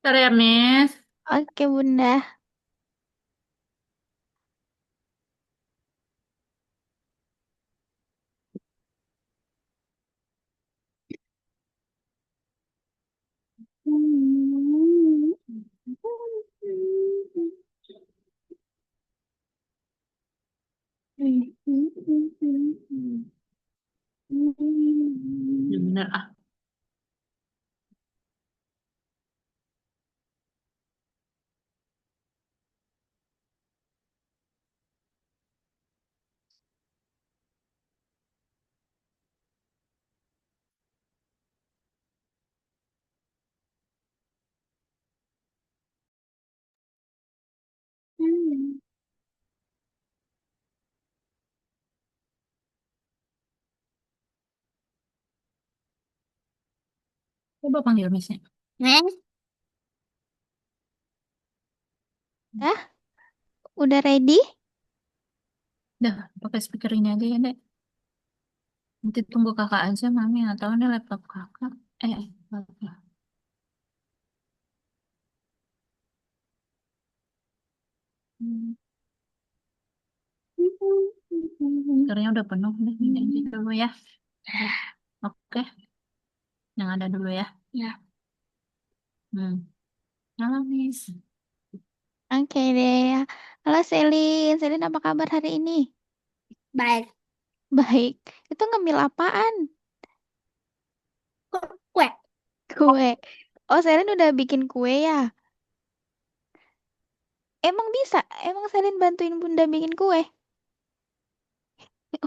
Ntar ya, Miss. Oke, Bunda. Ya bener ah. Coba panggil Missnya. Neng, ah, udah ready? Dah, pakai speaker ini aja ya, Dek. Nanti tunggu kakak aja, Mami. Atau ini laptop kakak. Kakak. Hmm. Speakernya udah penuh. Nih, ini aja dulu ya. Oke, yang ada dulu ya. Ya. Halo, Miss. Oke deh. Halo Selin. Selin apa kabar hari ini? Baik. Baik. Itu ngemil apaan? Kue. Kue. Oh, Selin udah bikin kue ya? Emang bisa? Emang Selin bantuin Bunda bikin kue?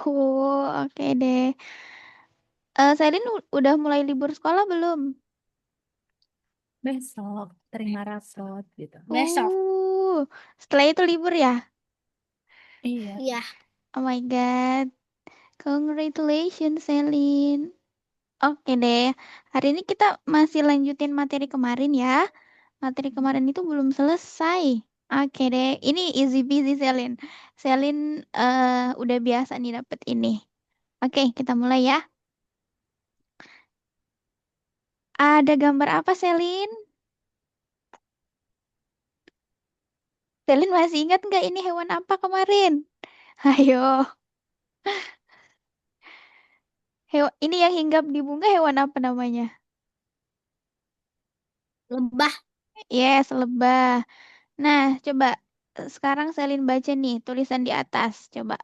Oh, oke deh. Selin udah mulai libur sekolah belum? Besok terima rapot gitu. Besok. Uh, setelah itu libur ya? Iya. Iya. Oh my God. Congratulations, Selin. Oke deh. Hari ini kita masih lanjutin materi kemarin ya. Materi kemarin itu belum selesai. Oke deh. Ini easy peasy, Selin. Selin udah biasa nih dapet ini. Oke, kita mulai ya. Ada gambar apa, Selin? Selin masih ingat nggak ini hewan apa kemarin? Ayo. Ini yang hinggap di bunga hewan apa namanya? Lebah. Yes, lebah. Nah, coba sekarang Selin baca nih tulisan di atas. Coba.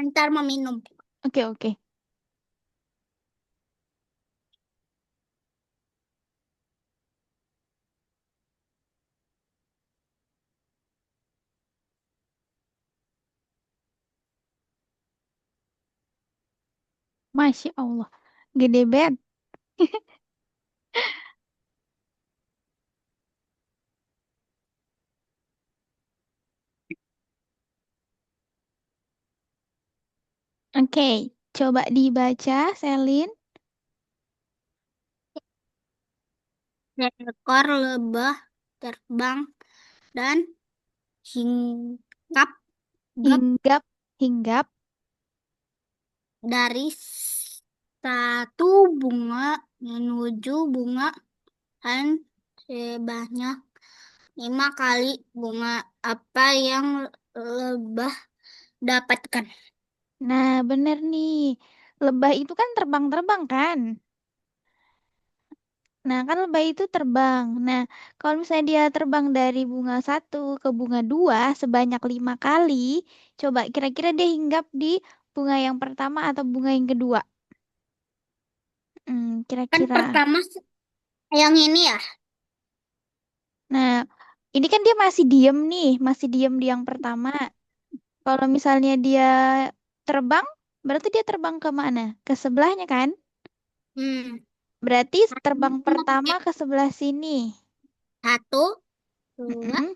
Ntar mau minum. Oke, oke. Masya Allah. Gede banget. Oke, coba dibaca, Selin. Seekor lebah terbang dan hinggap gap Hinggap, hinggap. dari satu bunga menuju bunga lain sebanyak 5 kali bunga apa yang lebah dapatkan. Nah, bener nih. Lebah itu kan terbang-terbang kan? Nah, kan lebah itu terbang. Nah, kalau misalnya dia terbang dari bunga satu ke bunga dua sebanyak 5 kali, coba kira-kira dia hinggap di bunga yang pertama atau bunga yang kedua? Kan Kira-kira. pertama yang ini ya. Nah, ini kan dia masih diem nih, masih diem di yang pertama. Kalau misalnya dia terbang, berarti dia terbang ke mana? Ke sebelahnya kan? Hmm. Berarti terbang pertama ke sebelah sini. Satu, dua, Mm-mm.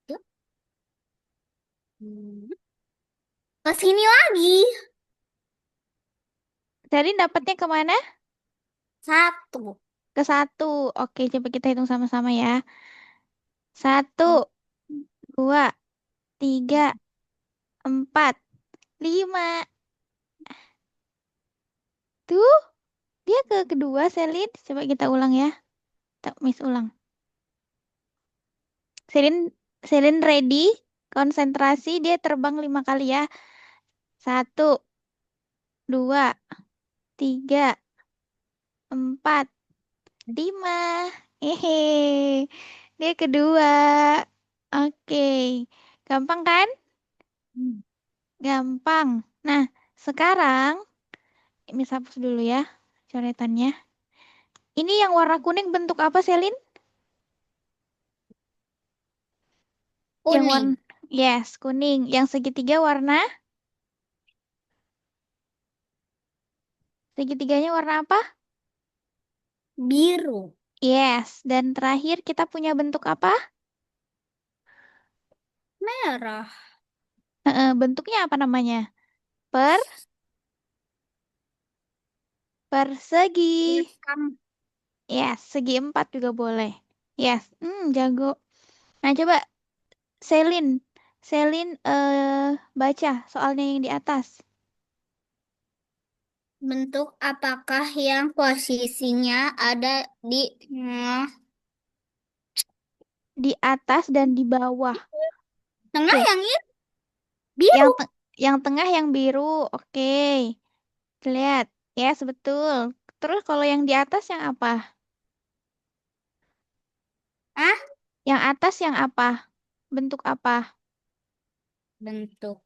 tiga, ke sini lagi. Jadi dapatnya kemana? Satu. Ke satu. Oke, coba kita hitung sama-sama ya. Satu, dua, tiga, empat, lima. Tuh, dia ke kedua, Selin. Coba kita ulang ya. Miss ulang. Selin, Selin ready? Konsentrasi, dia terbang 5 kali ya. 1, 2, 3, 4, 5. Hehe. Dia kedua. Oke. Gampang kan? Hmm. Gampang. Nah, sekarang Miss hapus dulu ya coretannya. Ini yang warna kuning bentuk apa, Selin? Yang Kuning, warna Yes, kuning. Yang segitiga warna? Segitiganya warna apa? biru, Yes. Dan terakhir kita punya bentuk apa? merah, Bentuknya apa namanya? Per Persegi. hitam. Yes, segi 4 juga boleh. Yes, jago. Nah, coba Selin. Selin baca soalnya yang di atas. Bentuk apakah yang posisinya ada di Di atas dan di bawah. tengah Oke, yang ini biru, yang yang tengah yang biru. Oke, lihat. Yes, betul. Terus kalau yang di atas yang apa? ah, Yang atas yang apa? Bentuk apa? bentuk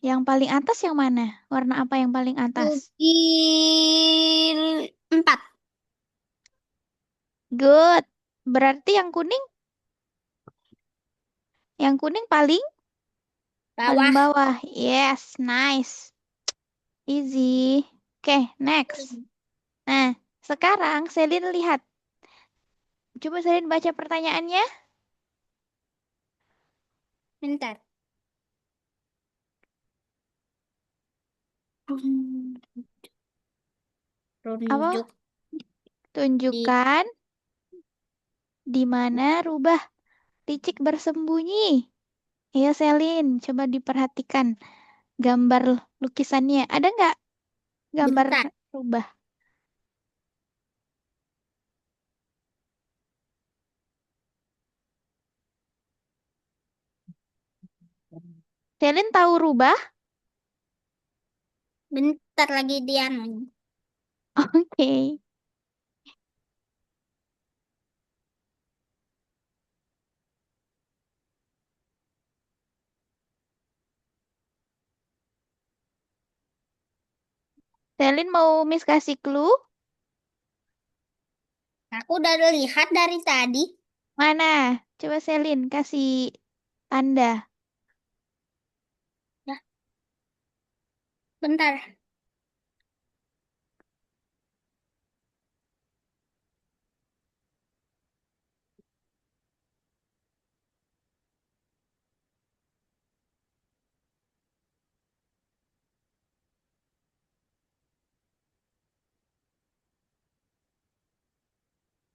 Yang paling atas yang mana? Warna apa yang paling atas? bugil 4 Good. Berarti yang kuning paling bawah. bawah. Yes, nice. Easy. Oke, next. Nah, sekarang Selin lihat. Coba Selin baca pertanyaannya. Bentar. Hmm, Apa? Runjuk di Tunjukkan di mana rubah licik bersembunyi. Ayo Selin, coba diperhatikan gambar lukisannya. Ada nggak gambar bentar. rubah? Selin tahu rubah? Bentar lagi dia. Oke. Selin mau Miss kasih clue? Aku udah lihat dari tadi. Mana? Coba Selin kasih tanda. Ya, bentar.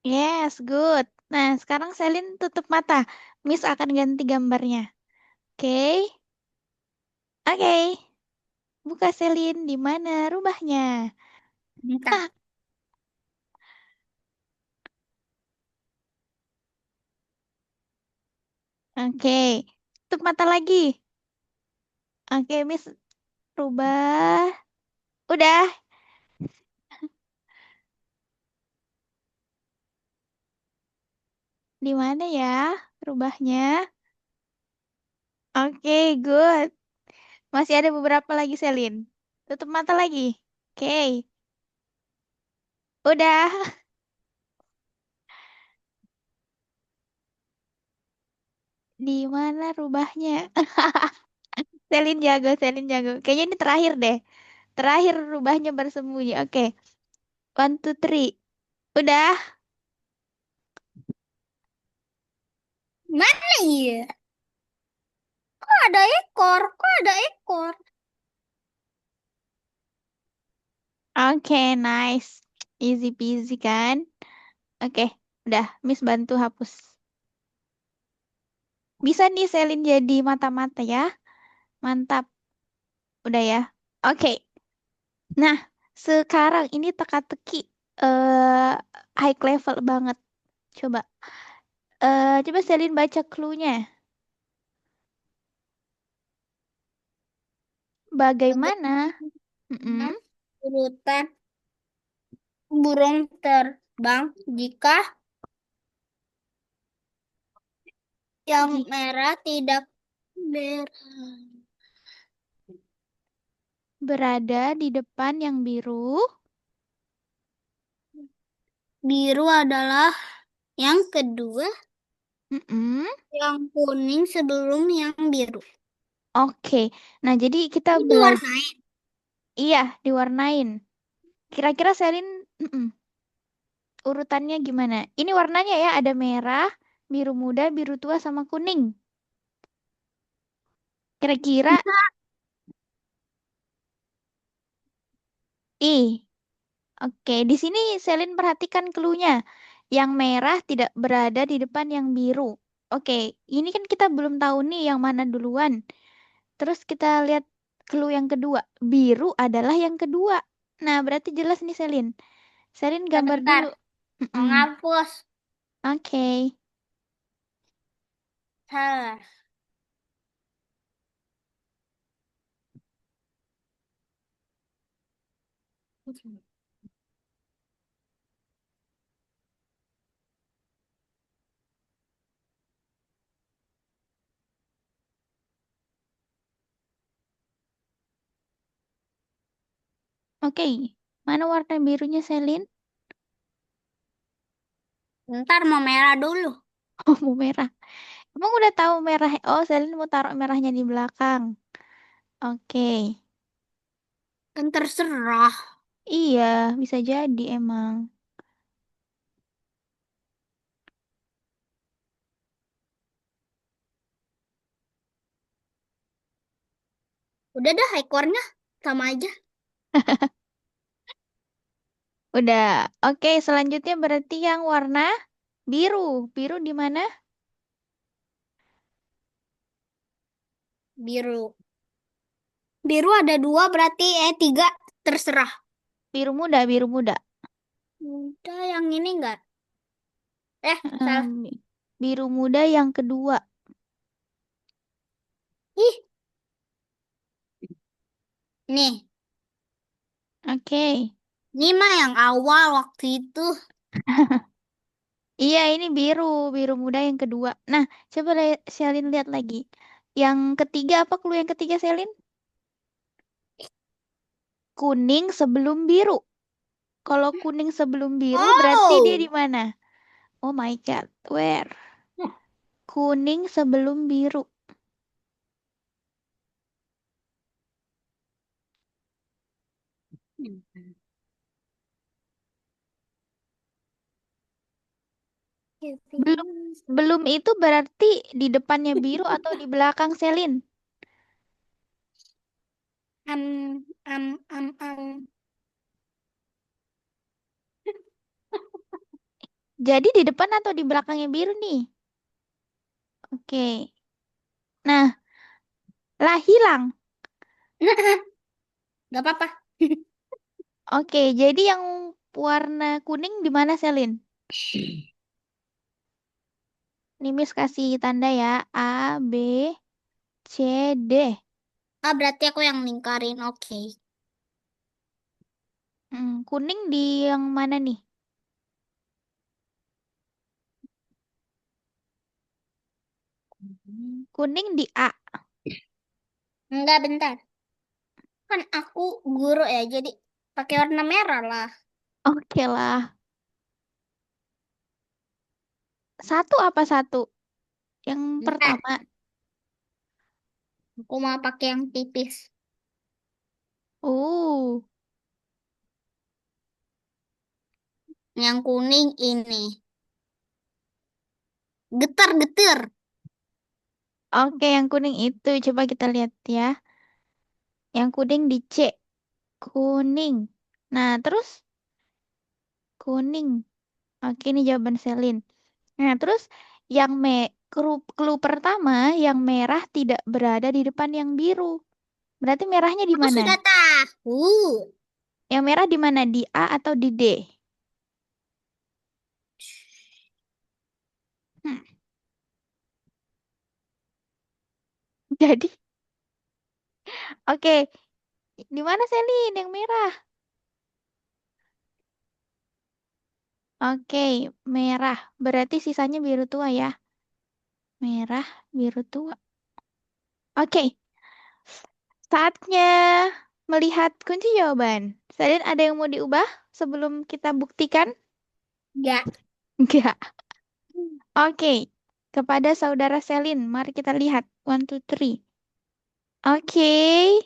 Yes, good. Nah, sekarang Selin tutup mata. Miss akan ganti gambarnya. Oke. Oke. Buka Selin, di mana rubahnya? Bentar. Oke. Tutup mata lagi. Oke, Miss rubah. Udah. Di mana ya rubahnya? Oke, good. Masih ada beberapa lagi, Selin. Tutup mata lagi. Oke. Udah. Di mana rubahnya? Selin jago. Kayaknya ini terakhir deh. Terakhir rubahnya bersembunyi. Oke. One, two, three. Udah. Mana ya? Kok ada ekor? Kok ada ekor? Oke, nice. Easy peasy kan? Oke, udah. Miss bantu hapus. Bisa nih Selin jadi mata-mata ya. Mantap. Udah ya. Oke. Nah, Sekarang ini teka-teki eh high level banget. Coba. Coba Selin baca clue-nya. Bagaimana? Bagaimana Mm-mm. urutan burung terbang jika yang Ji- merah tidak ber Berada di depan yang biru. biru adalah yang kedua, Mm-mm. yang kuning sebelum yang biru. Oke. Nah, jadi kita Ini belajar. warnanya Iya, diwarnain. Kira-kira Selin mm-mm, urutannya gimana? Ini warnanya ya, ada merah, biru muda, biru tua, sama kuning. Kira-kira I. Oke, di sini Selin perhatikan clue-nya. Yang merah tidak berada di depan yang biru. Oke, ini kan kita belum tahu nih yang mana duluan. Terus kita lihat clue yang kedua. Biru adalah yang kedua. Nah, berarti jelas nih Selin. Selin gambar sebentar dulu. Mm-mm. menghapus Oke. salah. Oke. Mana warna birunya Selin? Ntar mau merah dulu. Oh, mau merah. Emang udah tahu merah? Oh, Selin mau taruh merahnya di belakang. Oke. Kan terserah. Iya, bisa jadi emang. Udah dah ekornya sama aja. Udah. Oke, selanjutnya berarti yang warna biru. Biru di mana? Biru. Biru ada dua berarti tiga terserah. Biru muda, biru muda. Udah yang ini enggak? Salah. Em, biru muda yang kedua. Ih, nih. Oke. Ini mah yang awal waktu itu. Iya, ini biru, biru muda yang kedua. Nah, coba Selin lihat lagi. Yang ketiga apa clue yang ketiga Selin? Kuning sebelum biru. Kalau kuning sebelum biru berarti dia di Oh. mana? Oh my God, where? Kuning sebelum biru. Belum belum itu berarti di depannya biru atau di belakang Selin? Am, am. Jadi di depan atau di belakangnya biru nih? Oke. Nah, lah hilang. Gak apa-apa. Oke, jadi yang warna kuning di mana Selin? Nih Miss kasih tanda ya. A, B, C, D. Ah, berarti aku yang lingkarin. Oke. Kuning di yang mana nih? Kuning di A. Enggak, bentar. Kan aku guru ya, jadi pakai warna merah lah. Oke lah. Satu apa satu? Yang Bentar, pertama. aku mau pakai yang tipis. Uh, Yang kuning ini. Getar-getir. oke yang kuning itu. Coba kita lihat ya. Yang kuning di C. Kuning. Nah, terus kuning. Oke, ini jawaban Selin. Nah, terus yang clue pertama, yang merah tidak berada di depan yang biru. Berarti merahnya di Aku mana? sudah tahu. Yang merah di mana? Di A atau di D? Hmm. Jadi, oke. Di mana Selin? Yang merah. Oke, merah. Berarti sisanya biru tua ya. Merah, biru tua. Oke, saatnya melihat kunci jawaban. Selin, ada yang mau diubah sebelum kita buktikan? Enggak. Enggak. Oke, kepada saudara Selin, mari kita lihat. One, two, three. Oke,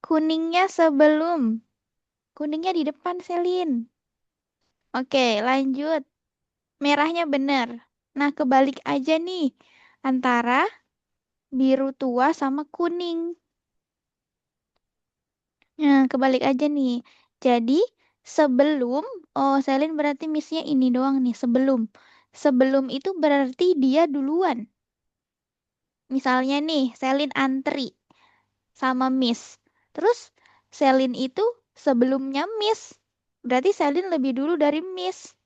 kuningnya sebelum. Kuningnya di depan, Selin. Oke, lanjut. Merahnya benar. Nah, kebalik aja nih. Antara biru tua sama kuning. Nah, kebalik aja nih. Jadi, sebelum, oh Selin berarti missnya ini doang nih, sebelum. Sebelum itu berarti dia duluan. Misalnya nih, Selin antri sama Miss. Terus, Selin itu sebelumnya Miss. Berarti Selin lebih dulu dari Miss.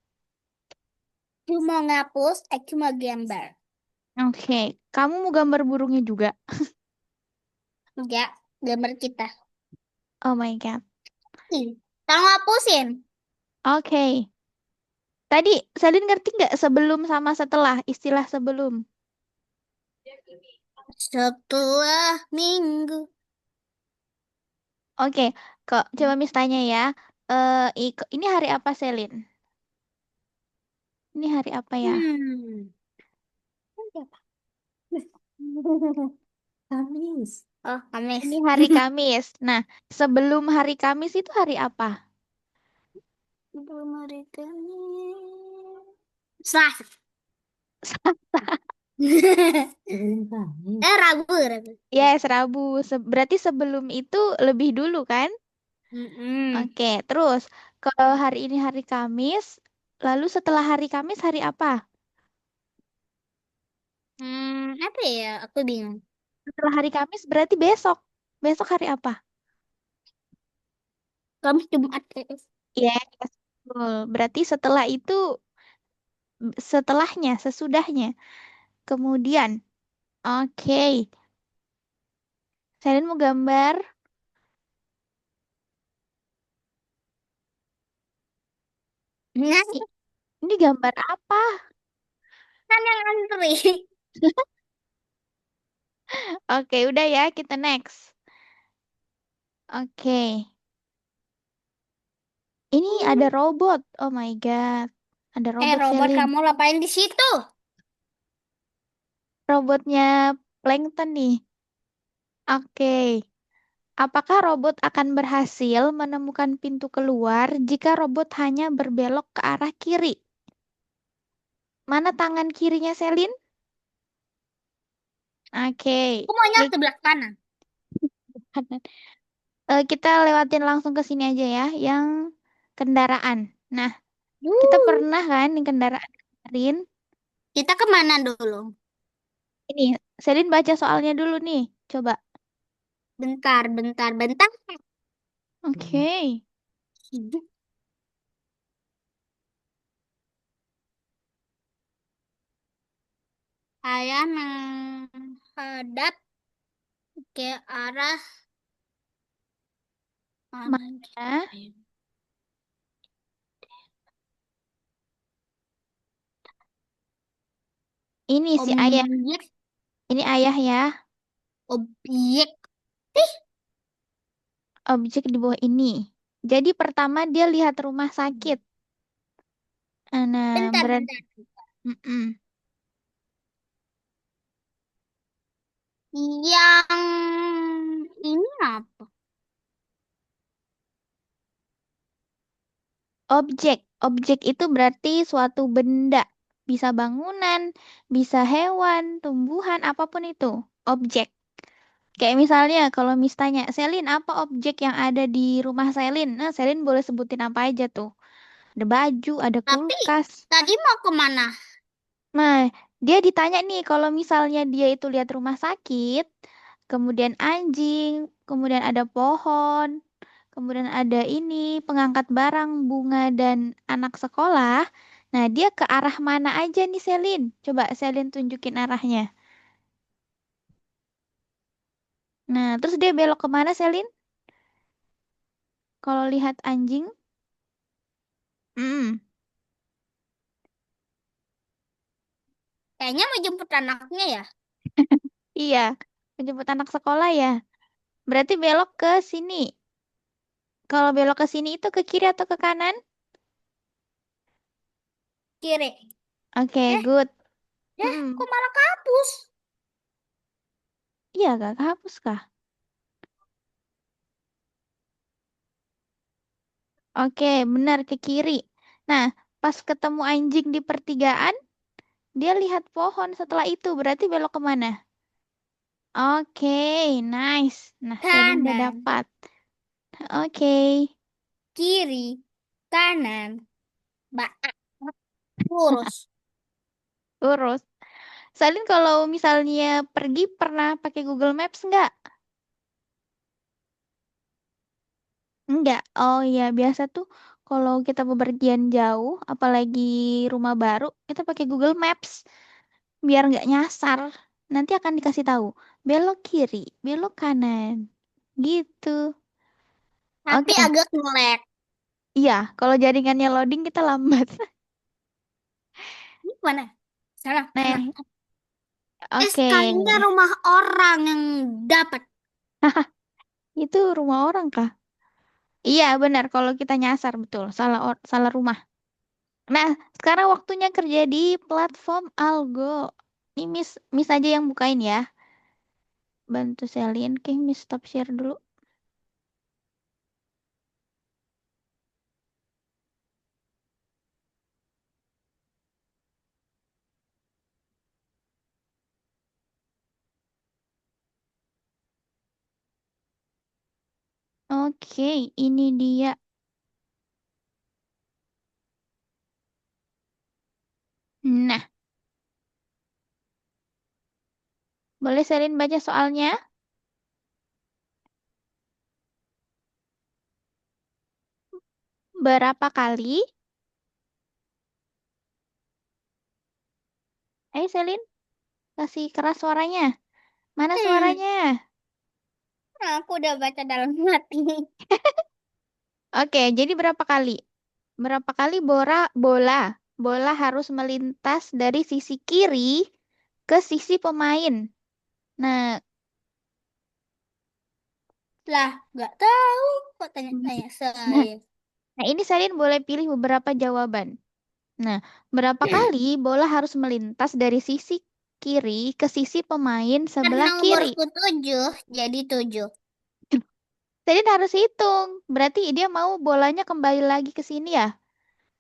Cuma ngapus, cuma gambar. Oke, kamu mau gambar burungnya juga? Enggak, gambar kita. Oh my God. Ih, tolong hapusin. Oke. Tadi Selin ngerti nggak sebelum sama setelah istilah sebelum? Setelah minggu. Oke, kok coba Miss tanya ya. Ini hari apa Selin? Ini hari apa ya? Hmm. Kamis. Oh, Kamis. Ini hari Kamis. Nah, sebelum hari Kamis itu hari apa? Belum hari Kamis. Selasa. Rabu, Rabu. Yes, Rabu. Berarti sebelum itu lebih dulu kan? Mm-mm. Oke, terus kalau hari ini hari Kamis, lalu setelah hari Kamis hari apa? Apa ya? Aku bingung. Setelah hari Kamis berarti besok. Besok hari apa? Kamis Jumat. Yes, betul. Berarti setelah itu, setelahnya, sesudahnya. Kemudian, oke. Kalian mau gambar? Nah, I- Ini gambar apa? kan yang antri. Oke, udah ya, kita next. Oke. Ini ada robot. Oh my God. Ada robot Robot Selin. kamu ngapain di situ? Robotnya Plankton nih. Oke. Apakah robot akan berhasil menemukan pintu keluar jika robot hanya berbelok ke arah kiri? Mana tangan kirinya Selin? Oke. Aku maunya Ini sebelah kanan. kanan. Kita lewatin langsung ke sini aja ya, yang kendaraan. Nah, kita Wuh. pernah kan di kendaraan kemarin. Kita kemana dulu? Ini, Selin baca soalnya dulu nih. Coba. Bentar, bentar, bentar. Oke. Saya menghadap ke arah mana Mana? gitu. Ini si ayah. Objek, Ini ayah ya. objek. Objek di bawah ini. Jadi pertama dia lihat rumah sakit. Nah, Bentar, berat. bentar. Mm-mm. Yang ini apa? Objek. Objek itu berarti suatu benda. Bisa bangunan, bisa hewan, tumbuhan, apapun itu. Objek. Kayak misalnya kalau Miss tanya, Selin apa objek yang ada di rumah Selin? Nah, Selin boleh sebutin apa aja tuh. Ada baju, ada Tapi kulkas. tadi mau kemana? Nah, dia ditanya nih kalau misalnya dia itu lihat rumah sakit, kemudian anjing, kemudian ada pohon, Kemudian ada ini pengangkat barang, bunga, dan anak sekolah. Nah, dia ke arah mana aja nih, Selin? Coba Selin tunjukin arahnya. Nah, terus dia belok kemana, Selin? Kalau lihat anjing? Hmm, Kayaknya mau jemput anaknya ya. iya. Menjemput anak sekolah ya. Berarti belok ke sini. Kalau belok ke sini itu ke kiri atau ke kanan? Kiri. Oke, Eh, good. kok Hmm, malah kehapus? iya, gak kehapus kah? Oke, benar ke kiri. Nah, pas ketemu anjing di pertigaan, dia lihat pohon setelah itu. Berarti belok kemana? Oke, nice. Nah, Selin udah Kanan, dapat. Oke, kiri, kanan, bak, lurus. lurus. Selin kalau misalnya pergi pernah pakai Google Maps nggak? Enggak. Oh iya, biasa tuh kalau kita bepergian jauh, apalagi rumah baru, kita pakai Google Maps biar nggak nyasar. Nanti akan dikasih tahu belok kiri, belok kanan. Gitu. Tapi Oke. agak ngelag. Iya, kalau jaringannya loading kita lambat. Ini mana? Salah, salah. Nah, oke. Kayaknya rumah orang yang dapat. Itu rumah orang kah? Iya, benar kalau kita nyasar betul. Salah rumah. Nah, sekarang waktunya kerja di platform Algo. Ini Miss aja yang bukain ya. Bantu Selin. Oke, Miss stop share dulu. Oke, ini dia. Nah, boleh Selin baca soalnya? Berapa kali? Ayo Selin, kasih keras suaranya. Mana Hmm, suaranya? aku udah baca dalam hati. Oke, jadi berapa kali? Berapa kali bola harus melintas dari sisi kiri ke sisi pemain. Nah, Lah, nggak tahu. Kok tanya-tanya nah, saya? nah, ini Selin boleh pilih beberapa jawaban. Nah, berapa kali bola harus melintas dari sisi kiri ke sisi pemain Karena sebelah kiri? umurku 7, jadi 7. Selin harus hitung. Berarti dia mau bolanya kembali lagi ke sini ya?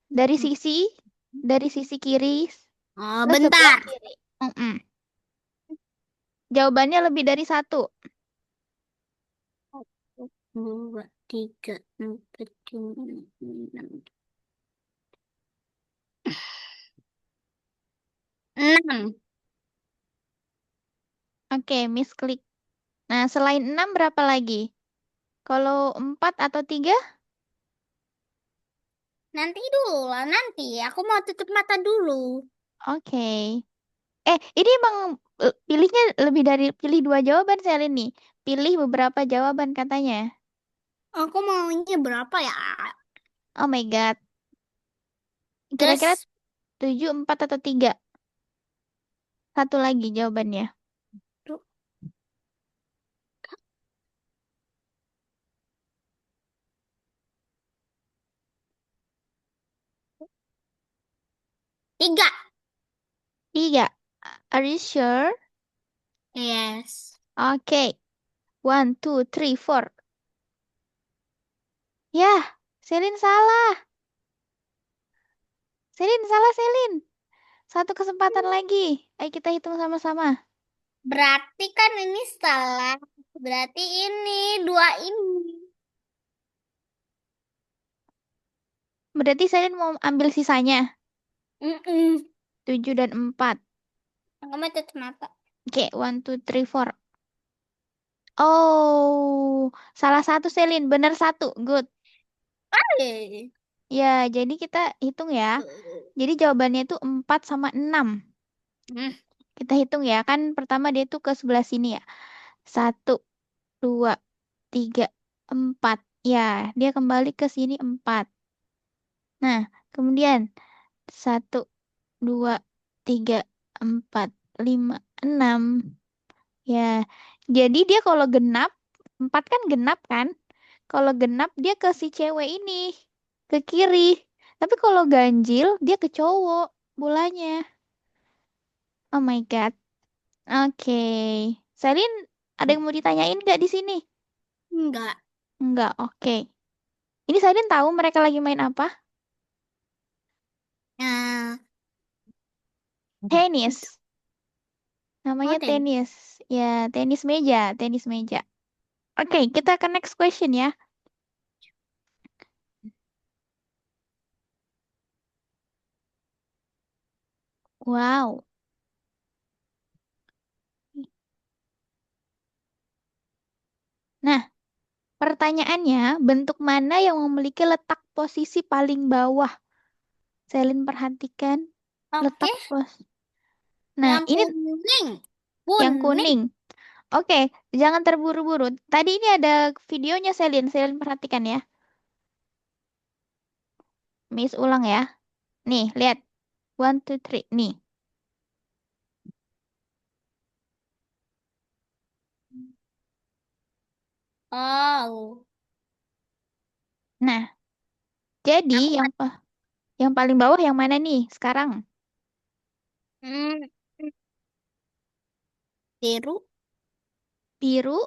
Dari sisi dari sisi kiri Oh, ke sebelah bentar. kiri. Mm-mm. Jawabannya lebih dari satu. Satu, dua, tiga, empat, lima, enam. 6. Oke, Miss klik. Nah, selain 6 berapa lagi? Kalau 4 atau 3? Nanti dulu lah, nanti. Aku mau tutup mata dulu. Oke. Ini emang pilihnya lebih dari pilih dua jawaban Selin nih. Pilih beberapa jawaban katanya. Aku maunya berapa ya? Oh my God. Kira-kira Terus 7, 4 atau 3? Satu lagi jawabannya. 3. 3. Are you sure? Yes. Oke. 1, 2, 3, 4. Yah, Selin salah. Selin salah, Selin. Satu kesempatan lagi. Ayo kita hitung sama-sama. Berarti kan ini salah. Berarti ini, dua ini. Berarti Selin mau ambil sisanya. Mm-mm. 7 dan 4. Aku mau tutup mata. Oke, 1, 2, 3, 4. Oh, salah satu Selin, benar satu. Good. Eh. Ya, jadi kita hitung ya. Jadi jawabannya itu 4 sama 6. Hmm. Kita hitung ya. Kan pertama dia tuh ke sebelah sini ya. Satu, dua, tiga, empat. Ya, dia kembali ke sini 4. Nah, kemudian satu, dua, tiga, empat, lima, enam. Ya, jadi dia kalau genap, 4 kan genap kan? Kalau genap dia ke si cewek ini, ke kiri. Tapi kalau ganjil dia ke cowok bolanya. Oh my God. Oke. Selin, ada yang mau ditanyain nggak di sini? Enggak. Enggak, oke. Ini Selin tahu mereka lagi main apa? Nah, Tenis. Namanya hotel. tenis. Ya, tenis meja, tenis meja. Oke, kita ke next question ya. Wow. Nah, pertanyaannya, bentuk mana yang memiliki letak posisi paling bawah? Selin perhatikan Oke, letak pos. Nah, yang ini kuning. yang Kuning. kuning. Oke, jangan terburu-buru. Tadi ini ada videonya Selin. Selin perhatikan ya. Miss ulang ya. Nih, lihat. One, two, three. Nih. Oh. Nah, jadi Aku yang paling bawah yang mana nih sekarang? hmm, biru. Biru.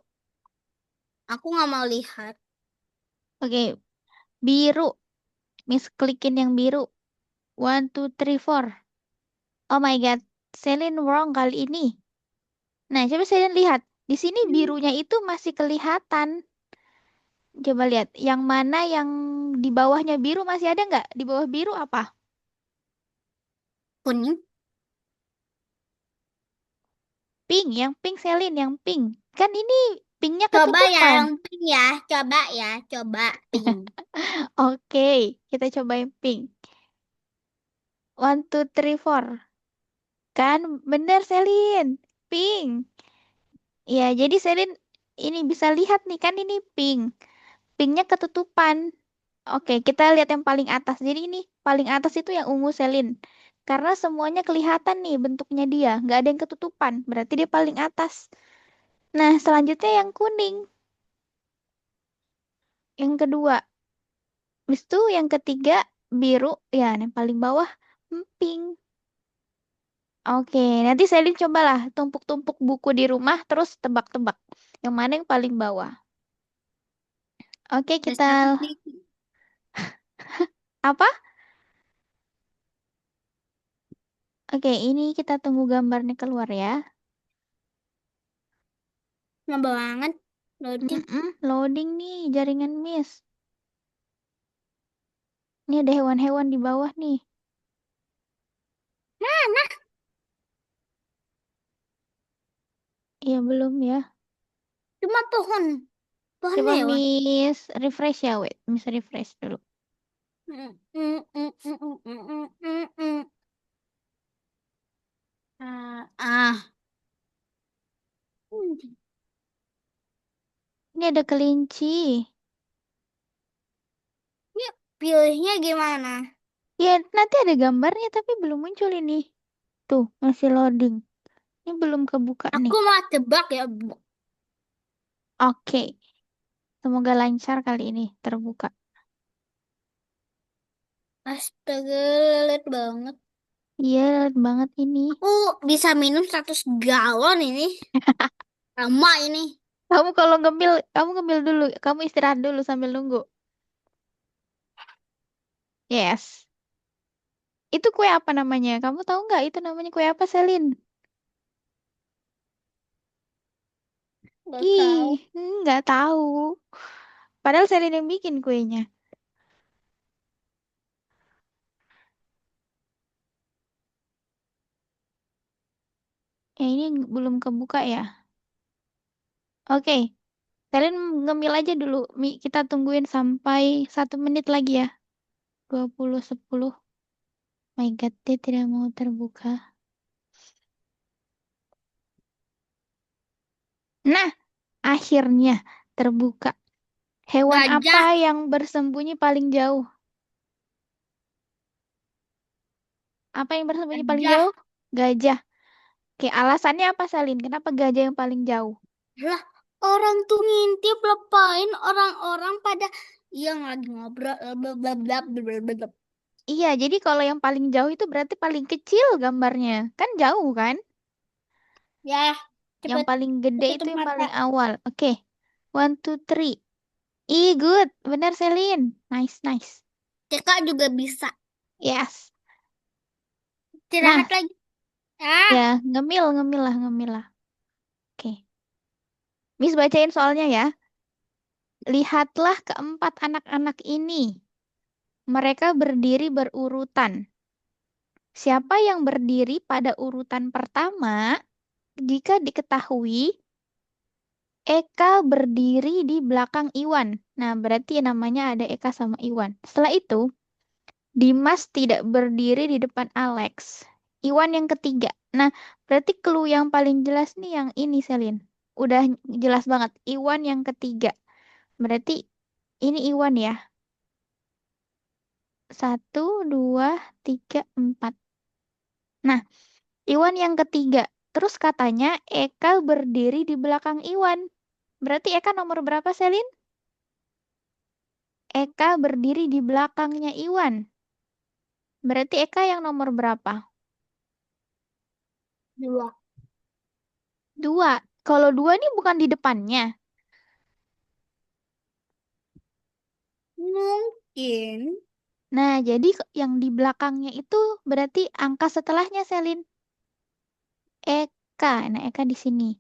Aku nggak mau lihat. Oke, biru. Miss klikin yang biru. One, two, three, four. Oh my God. Selin wrong kali ini. Nah, coba Selin lihat. Di sini Hmm, birunya itu masih kelihatan. Coba lihat. Yang mana yang di bawahnya biru masih ada nggak? Di bawah biru apa? kuning. Pink. Yang pink Selin. Yang pink. Kan ini pinknya Coba ya ketutupan. yang pink ya. Coba ya. Coba pink. Oke, kita cobain pink. One, two, three, four. Kan bener Selin. Pink. Ya, jadi Selin ini bisa lihat nih kan ini pink. Pinknya ketutupan. Oke, kita lihat yang paling atas. Jadi ini paling atas itu yang ungu Selin. Karena semuanya kelihatan nih bentuknya dia. Nggak ada yang ketutupan. Berarti dia paling atas. Nah, selanjutnya yang kuning. Yang kedua. Habis itu yang ketiga biru. Ya, yang paling bawah pink. Oke, nanti Selin cobalah tumpuk-tumpuk buku di rumah terus tebak-tebak. Yang mana yang paling bawah. Oke, Terus aku kita apa? Oke, ini kita tunggu gambarnya keluar ya. lama banget. Loading. Loading nih jaringan Miss. Ini ada hewan-hewan di bawah nih. Mana? Iya belum ya. Cuma pohon. Pohon Coba hewan. Miss refresh ya, wait. Miss refresh dulu. Mm, mm, mm, mm, mm, mm, mm, mm. Ah. Hmm. Ini ada kelinci. Ini pilihnya gimana? Ya, nanti ada gambarnya tapi belum muncul ini. Tuh, masih loading. Ini belum kebuka nih. Aku mau tebak ya, Bu. Oke, semoga lancar kali ini terbuka. Astaga, lelet banget. Iya, lihat banget ini. Aku bisa minum 100 galon ini. Lama ini. Kamu ngemil dulu. Kamu istirahat dulu sambil nunggu. Yes. Itu kue apa namanya? Kamu tahu nggak itu namanya kue apa, Selin? Gak Ih, tahu. nggak tahu. Padahal Selin yang bikin kuenya. Ya ini belum kebuka ya. Oke. Kalian ngemil aja dulu. Kita tungguin sampai 1 menit lagi ya. 20:10. My God, dia tidak mau terbuka. Nah, akhirnya terbuka. Hewan apa Gajah. yang bersembunyi paling jauh? Apa yang bersembunyi paling Gajah. jauh? Gajah. Oke, alasannya apa, Salin? Kenapa gajah yang paling jauh? Lah, orang tuh ngintip lepain orang-orang pada yang lagi ngobrol bla bla bla bla bla bla bla. Iya, jadi kalau yang paling jauh itu berarti paling kecil gambarnya. Kan jauh kan? Ya, Yang cepet paling gede itu tutup yang mata. paling awal. Oke. One, two, three. Ih, good. Benar, Selin. Nice, nice. Kakak juga bisa Yes. Nah, istirahat lagi. Ah, ya, ngemil, ngemil lah, ngemil lah. Oke. Miss bacain soalnya ya. Lihatlah keempat anak-anak ini. Mereka berdiri berurutan. Siapa yang berdiri pada urutan pertama, jika diketahui, Eka berdiri di belakang Iwan. Nah, berarti namanya ada Eka sama Iwan. Setelah itu, Dimas tidak berdiri di depan Alex. Iwan yang ketiga. Nah, berarti clue yang paling jelas nih yang ini, Selin. Udah jelas banget. Iwan yang ketiga. Berarti ini Iwan ya. 1, 2, 3, 4. Nah, Iwan yang ketiga. Terus katanya Eka berdiri di belakang Iwan. Berarti Eka nomor berapa, Selin? Eka berdiri di belakangnya Iwan. Berarti Eka yang nomor berapa? dua. 2. Kalau 2 ini bukan di depannya. Mungkin Nah, jadi yang di belakangnya itu berarti angka setelahnya, Selin. Eka. Nah, Eka di sini.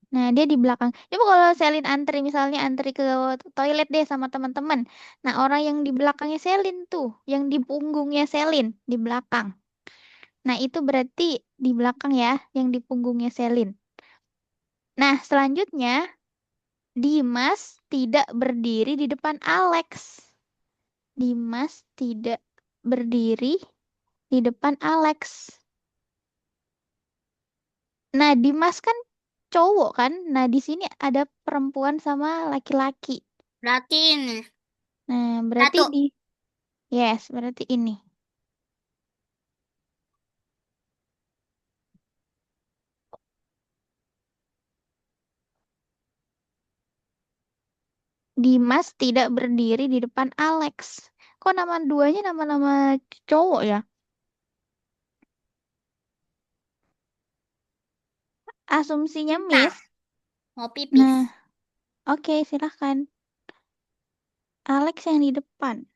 Nah, dia di belakang. Coba kalau Selin antri, misalnya antri ke toilet deh sama teman-teman. Nah, orang yang di belakangnya Selin tuh, yang di punggungnya Selin, di belakang. Nah, itu berarti di belakang ya, yang di punggungnya Selin. Nah, selanjutnya, Dimas tidak berdiri di depan Alex. Dimas tidak berdiri di depan Alex. Nah, Dimas kan cowok kan? Nah, di sini ada perempuan sama laki-laki. berarti ini Nah, berarti satu. yes, berarti ini. Dimas tidak berdiri di depan Alex. Kok nama duanya nama-nama cowok ya? Asumsinya Bentar, Miss. mau pipis. Nah, oke, silahkan. Alex yang di depan.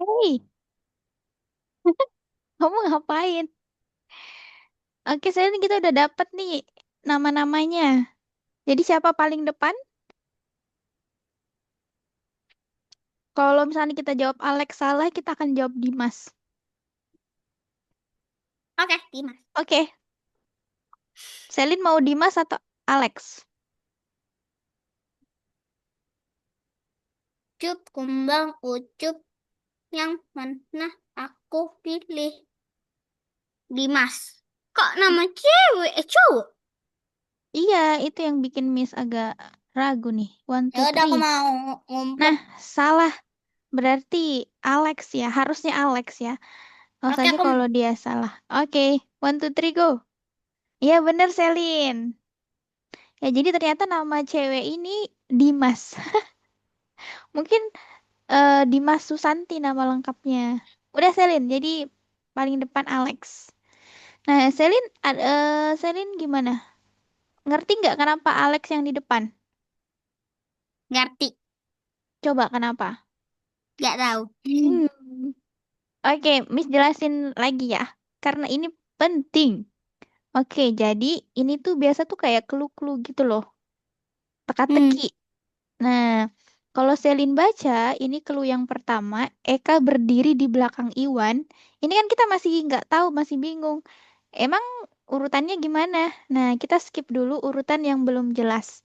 Hey, kamu ngapain? Oke, Selin, kita udah dapet nih nama-namanya. Jadi siapa paling depan? Kalau misalnya kita jawab Alex salah, kita akan jawab Dimas. Oke, Dimas. Oke, Selin mau Dimas atau Alex? Ucup, kembang, ucup. Yang mana aku pilih? Dimas. Kok nama cewek? Cowok. Iya, itu yang bikin Miss agak ragu nih. One, Ya two, udah three. aku mau ngumpet. Nah, salah. Berarti Alex ya. Harusnya Alex ya. Awas Oke, aja aku kalau dia salah. Oke, one, two, three, go. Iya bener, Selin. Ya, jadi ternyata nama cewek ini Dimas. Mungkin Dimas Susanti nama lengkapnya. Udah, Selin, jadi paling depan Alex. Nah, Selin gimana? Ngerti nggak kenapa Alex yang di depan? ngerti. Coba kenapa? Gak tahu. Hmm. Oke, Miss jelasin lagi ya. Karena ini penting. Oke, jadi ini tuh biasa tuh kayak clue-clue gitu loh. Hmm. Teka-teki. Nah, kalau Selin baca, ini clue yang pertama, Eka berdiri di belakang Iwan. Ini kan kita masih nggak tahu, masih bingung. Emang urutannya gimana? Nah, kita skip dulu urutan yang belum jelas.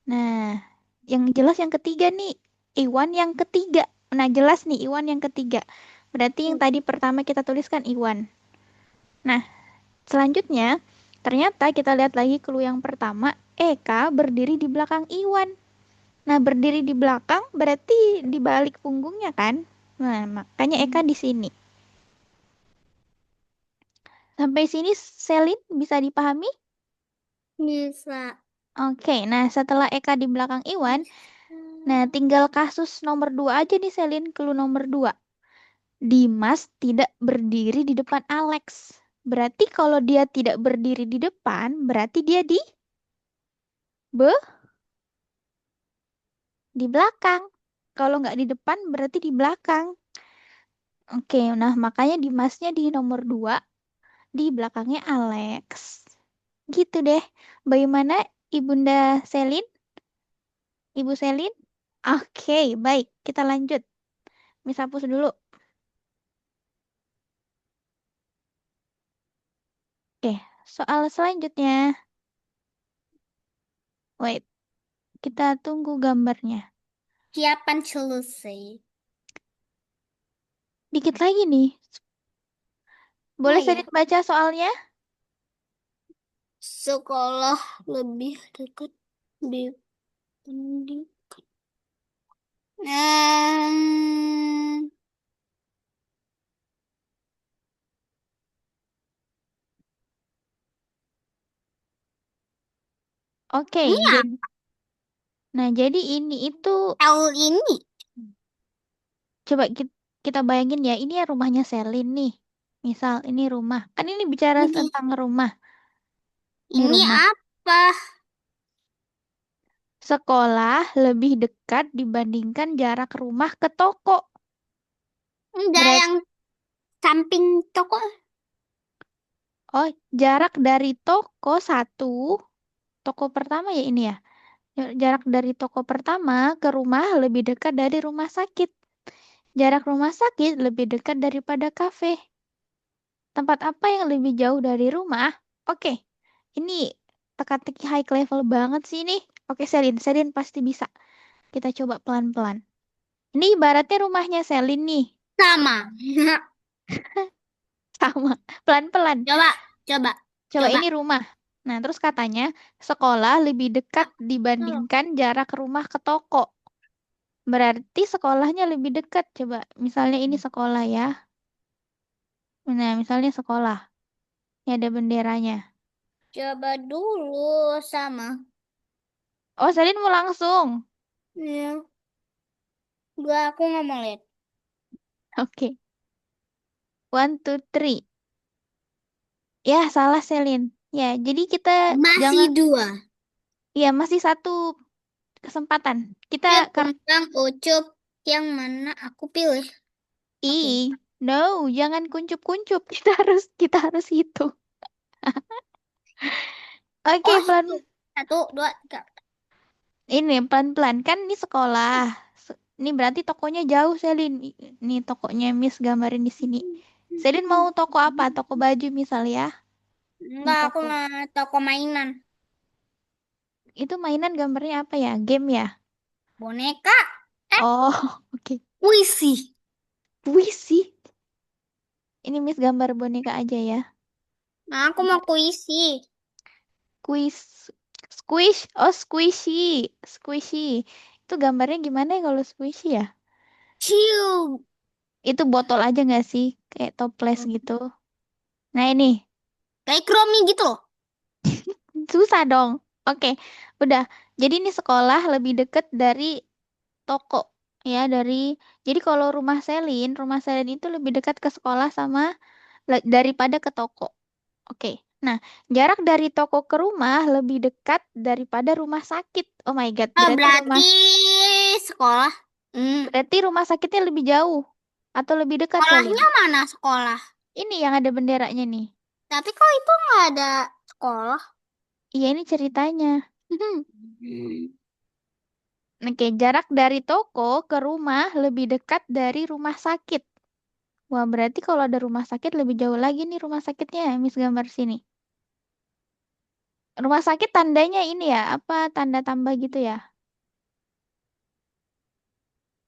Nah, yang jelas yang ketiga nih, Iwan yang ketiga. Nah, jelas nih Iwan yang ketiga. Berarti yang tadi pertama kita tuliskan Iwan. Nah, selanjutnya, ternyata kita lihat lagi clue yang pertama, Eka berdiri di belakang Iwan. Nah, berdiri di belakang berarti di balik punggungnya kan? Nah, makanya Eka di sini. Sampai sini Selin bisa dipahami? Bisa. Oke, nah setelah Eka di belakang Iwan, nah tinggal kasus nomor 2 aja nih Selin, clue nomor 2. Dimas tidak berdiri di depan Alex. Berarti kalau dia tidak berdiri di depan, berarti dia be di belakang. Kalau nggak di depan, berarti di belakang. Oke, nah makanya Dimasnya di nomor 2, di belakangnya Alex. Gitu deh. Bagaimana Ibunda Selin? Ibu Selin? Oke, baik. Kita lanjut. Miss hapus dulu. Oke, soal selanjutnya. Wait, kita tunggu gambarnya. Siapan selesai. Dikit lagi nih. Oh Boleh ya, Selin baca soalnya? sekolah lebih dekat di pendidikan. Hmm, Oke, ini jadi jadi ini itu L ini. coba kita bayangin ya, ini ya rumahnya Selin nih. Misal ini rumah. Kan ini bicara Ini, tentang rumah. Ini ini rumah. apa? Sekolah lebih dekat dibandingkan jarak rumah ke toko. Enggak Berat, yang samping toko. oh, jarak dari toko satu, toko pertama ya ini ya. Jarak dari toko pertama ke rumah lebih dekat dari rumah sakit. Jarak rumah sakit lebih dekat daripada kafe. Tempat apa yang lebih jauh dari rumah? Oke, ini teka-teki high level banget sih ini. Oke, Selin pasti bisa. Kita coba pelan-pelan. Ini ibaratnya rumahnya Selin nih. Sama. Sama. Pelan-pelan. Coba, coba, Coba coba. ini rumah. Nah, terus katanya sekolah lebih dekat dibandingkan jarak rumah ke toko. Berarti sekolahnya lebih dekat. Coba, misalnya ini sekolah ya. Nah, misalnya sekolah. Ini ada benderanya. Coba dulu sama. Oh, Selin mau langsung. Ya, gua aku nggak mau lihat. Oke. One, two, three. Ya, salah Selin. Ya, jadi kita Masih jangan. dua. Ya, masih satu kesempatan. Kita Cep, karena kembang, ucup. Yang mana aku pilih? I, no, jangan kuncup-kuncup. Kita harus hitung. Oke, Oh, pelan. itu. 1, 2, 3. Ini pelan-pelan kan ini sekolah. Ini berarti tokonya jauh, Selin. Ini tokonya Miss gambarin di sini. Selin mau toko apa? Toko baju misal ya. Ini Enggak, aku toko. mau toko mainan. Itu mainan gambarnya apa ya? Game ya? Boneka. Oh, oke. Puisi. Puisi. Ini Miss gambar boneka aja ya. Nah, aku mau puisi. Quiz. Squish. Oh, squishy. Squishy. Itu gambarnya gimana ya kalau squishy ya? Cium. Itu botol aja nggak sih? Kayak toples gitu. Nah ini. Kayak Chromie gitu loh. Susah dong. Oke, udah. Jadi ini sekolah lebih deket dari toko. Ya, jadi kalau rumah Selin itu lebih dekat ke sekolah sama daripada ke toko. Oke. Nah, jarak dari toko ke rumah lebih dekat daripada rumah sakit. Oh my God, Oh, berarti sekolah. berarti rumah sakitnya lebih jauh atau lebih dekat, Selin? Sekolahnya mana sekolah? Ini yang ada benderanya nih. Tapi kok itu nggak ada sekolah? Iya, ini ceritanya. Hmm. Oke, jarak dari toko ke rumah lebih dekat dari rumah sakit. Wah, berarti kalau ada rumah sakit lebih jauh lagi nih rumah sakitnya, Miss gambar sini. Rumah sakit tandanya ini ya, apa tanda tambah gitu ya?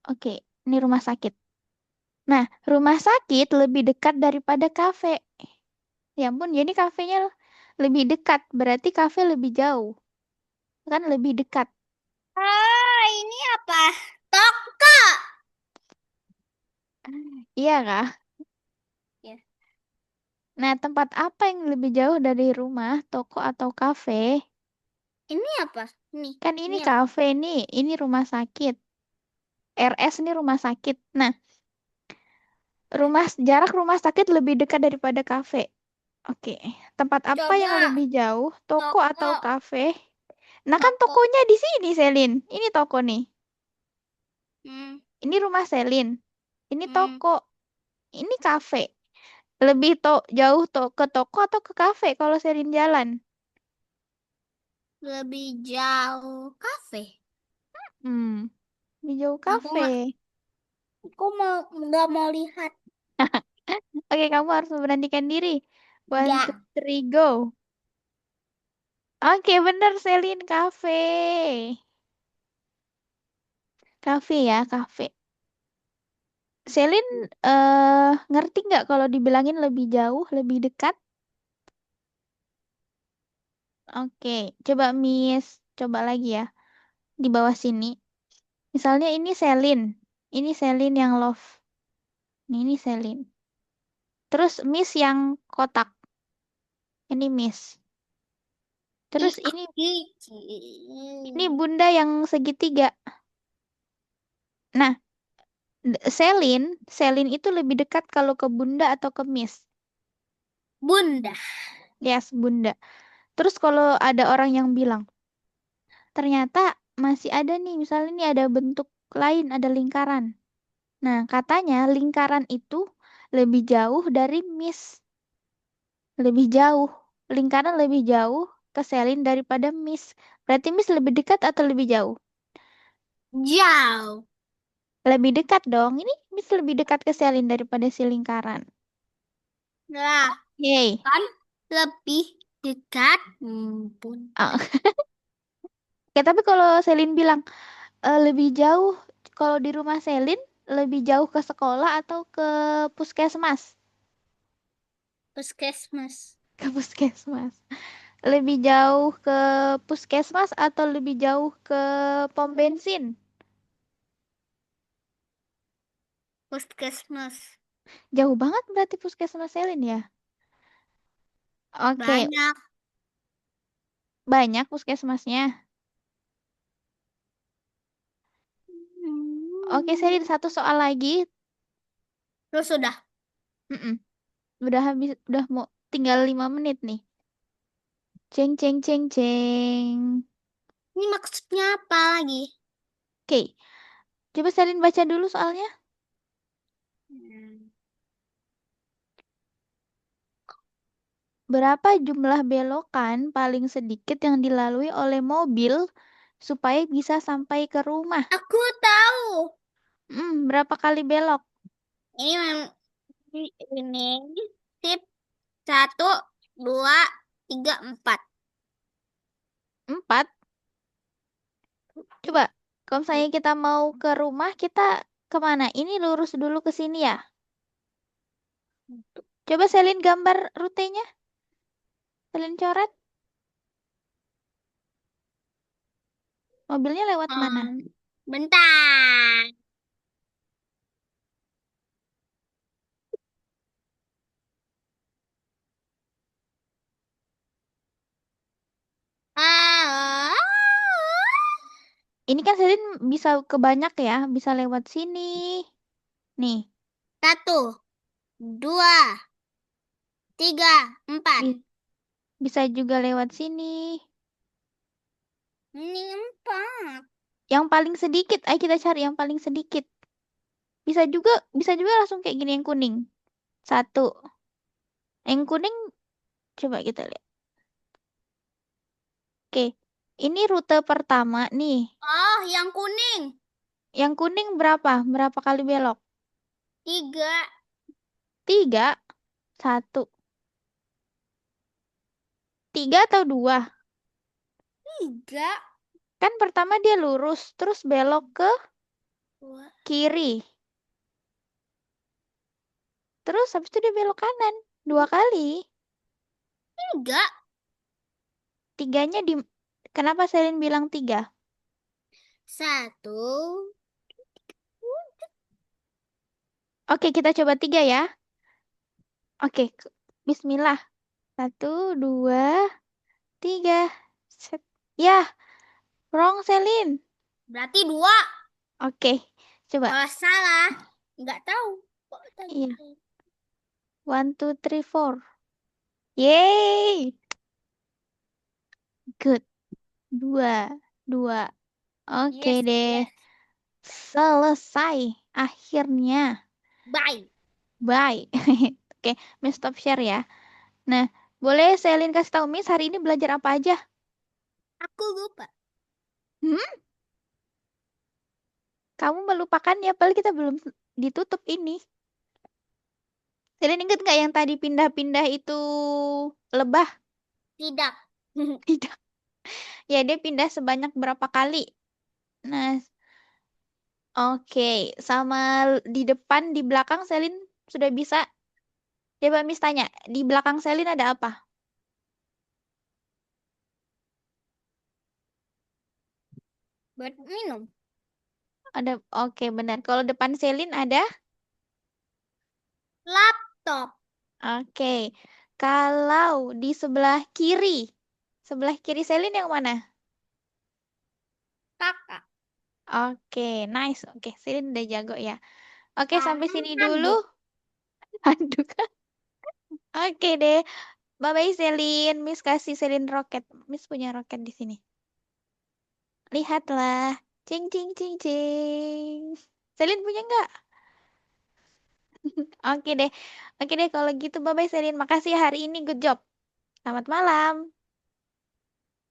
Oke, ini rumah sakit. Nah, rumah sakit lebih dekat daripada kafe. Ya ampun, jadi kafenya lebih dekat, berarti kafe lebih jauh. Kan lebih dekat. Ah, ini apa? Toko. Iya kah? Ya. Nah, tempat apa yang lebih jauh dari rumah, toko atau kafe? Ini apa? Kan Ini ini apa? kafe nih, ini rumah sakit. RS ini rumah sakit. Nah, jarak rumah sakit lebih dekat daripada kafe. Oke, tempat apa yang Coba lebih jauh, toko toko, atau kafe? Nah, kan toko. tokonya di sini, Selin. Ini toko nih. Hmm, Ini rumah Selin. Ini hmm. toko. Ini kafe. Lebih jauh ke toko atau ke kafe kalau Selin jalan? Lebih jauh kafe. Hmm, lebih jauh Aku kafe. nggak, aku mau nggak mau lihat. Oke, kamu harus memberanikan diri. One, two, Nggak. three, go. Oke, bener Selin kafe. Kafe ya, kafe. Selin ngerti nggak kalau dibilangin lebih jauh, lebih dekat? Oke, coba Miss, coba lagi ya. Di bawah sini. Misalnya ini Selin yang love. Ini Selin. Terus Miss yang kotak. Ini Miss. Terus ini Bunda yang segitiga. Nah, Selin itu lebih dekat kalau ke Bunda atau ke Miss. Bunda. Yes, Bunda. Terus kalau ada orang yang bilang, ternyata masih ada nih, misalnya ini ada bentuk lain, ada lingkaran. Nah, katanya lingkaran itu lebih jauh dari Miss. Lebih jauh. Lingkaran lebih jauh ke Selin daripada Miss. Berarti Miss lebih dekat atau lebih jauh? Jauh. Lebih dekat dong. Ini Miss lebih dekat ke Selin daripada si lingkaran. Lah, Yeay. kan lebih dekat. Pun. Ah. Oke, tapi kalau Selin bilang lebih jauh, kalau di rumah Selin lebih jauh ke sekolah atau ke puskesmas? Puskesmas. Ke puskesmas. Lebih jauh ke puskesmas atau lebih jauh ke pom bensin? Puskesmas. Jauh banget berarti puskesmas Selin ya. Oke, Banyak. banyak puskesmasnya. Oke, Selin satu soal lagi. Terus sudah. Mm-mm. Udah habis, udah mau tinggal 5 menit nih. Ceng ceng ceng ceng. Ini maksudnya apa lagi? Oke, coba Selin baca dulu soalnya. Berapa jumlah belokan paling sedikit yang dilalui oleh mobil supaya bisa sampai ke rumah? Aku tahu. Berapa kali belok? Ini ini tip 1, 2, 3, 4. 4. Coba, kalau misalnya kita mau ke rumah, kita kemana? Ini lurus dulu ke sini ya. Coba Selin gambar rutenya. Selin coret. Mobilnya lewat mana? Bentar. Ah. Ini kan Selin bisa ke banyak ya. Bisa lewat sini. Nih, 1, 2, 3, 4. bi- bisa juga lewat sini. Ini 4. Yang paling sedikit, ayo kita cari yang paling sedikit. Bisa juga langsung kayak gini yang kuning. 1. Yang kuning, coba kita lihat. Oke, ini rute pertama nih. Oh, yang kuning. Yang kuning berapa? Berapa kali belok? 3. 3. 1. 3 atau 2? 3. Kan pertama dia lurus, terus belok ke 2. kiri. Terus habis itu dia belok kanan. 2 kali. 3. 3-nya di... Kenapa Selin bilang 3? 1. Oke, kita coba 3 ya. Oke, bismillah. 1, 2, 3. Set. Ya, wrong Selin. Berarti 2. Oke, coba. Kalau salah, nggak tahu. Kok tadi Iya. 1, 2, 3, 4. Yeay. Good. 2, 2. Oke Yes, deh. yes. Selesai. Akhirnya. Bye. Bye. Oke, Miss stop share ya. Nah, boleh Selin kasih tahu Miss hari ini belajar apa aja? Aku lupa. Hmm? Kamu melupakan ya, padahal kita belum ditutup ini. Selin inget nggak yang tadi pindah-pindah itu lebah? Tidak. Tidak. Ya, dia pindah sebanyak berapa kali? Nah, oke. Sama di depan, di belakang Selin sudah bisa. Coba Miss tanya, di belakang Selin ada apa? Buat minum. Ada, oke benar. Kalau depan Selin ada? Laptop. Oke. Kalau di sebelah kiri Selin yang mana? Kakak. Oke, nice. Oke, Selin udah jago ya. Oke, sampai Karena sini dulu. handuk. Aduh. Oke deh. Bye-bye Selin. Miss kasih Selin roket. Miss punya roket di sini. Lihatlah. Cing cing cing cing. Selin punya nggak? Oke deh. Oke deh kalau gitu bye-bye Selin. Makasih ya hari ini good job. Selamat malam.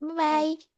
Bye. Bye-bye.